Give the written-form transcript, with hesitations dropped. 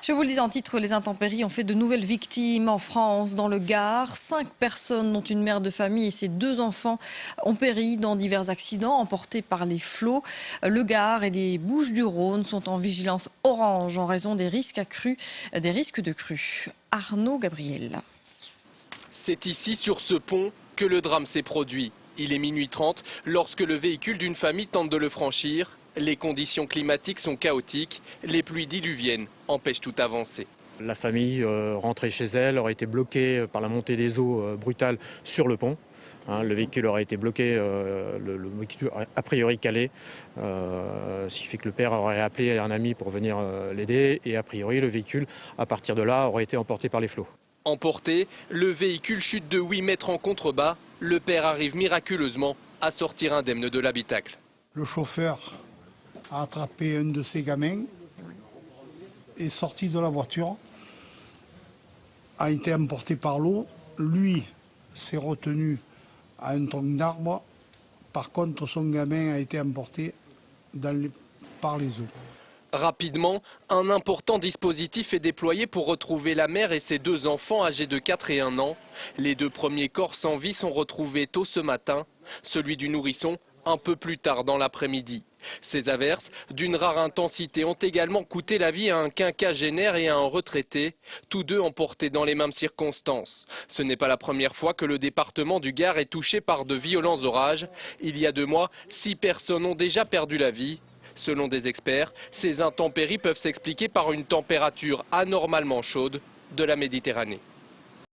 Je vous le dis en titre, les intempéries ont fait de nouvelles victimes en France, dans le Gard. 5 personnes, dont une mère de famille et ses 2 enfants, ont péri dans divers accidents emportés par les flots. Le Gard et les Bouches-du-Rhône sont en vigilance orange en raison des risques accrus, des risques de crue. Arnaud Gabriel. C'est ici, sur ce pont, que le drame s'est produit. Il est minuit 30 lorsque le véhicule d'une famille tente de le franchir. Les conditions climatiques sont chaotiques, les pluies diluviennes empêchent toute avancée. La famille rentrée chez elle aurait été bloquée par la montée des eaux brutale sur le pont. Le véhicule aurait été bloqué, le véhicule a priori calé, ce qui fait que le père aurait appelé un ami pour venir l'aider et a priori le véhicule, à partir de là, aurait été emporté par les flots. Emporté, le véhicule chute de 8 mètres en contrebas. Le père arrive miraculeusement à sortir indemne de l'habitacle. Le chauffeur a attrapé un de ses gamins, est sorti de la voiture, a été emporté par l'eau. Lui s'est retenu à un tronc d'arbre. Par contre, son gamin a été emporté par les eaux. Rapidement, un important dispositif est déployé pour retrouver la mère et ses 2 enfants âgés de 4 et 1 an. Les 2 premiers corps sans vie sont retrouvés tôt ce matin, celui du nourrisson un peu plus tard dans l'après-midi. Ces averses, d'une rare intensité, ont également coûté la vie à un quinquagénaire et à un retraité, tous 2 emportés dans les mêmes circonstances. Ce n'est pas la première fois que le département du Gard est touché par de violents orages. Il y a 2 mois, 6 personnes ont déjà perdu la vie. Selon des experts, ces intempéries peuvent s'expliquer par une température anormalement chaude de la Méditerranée.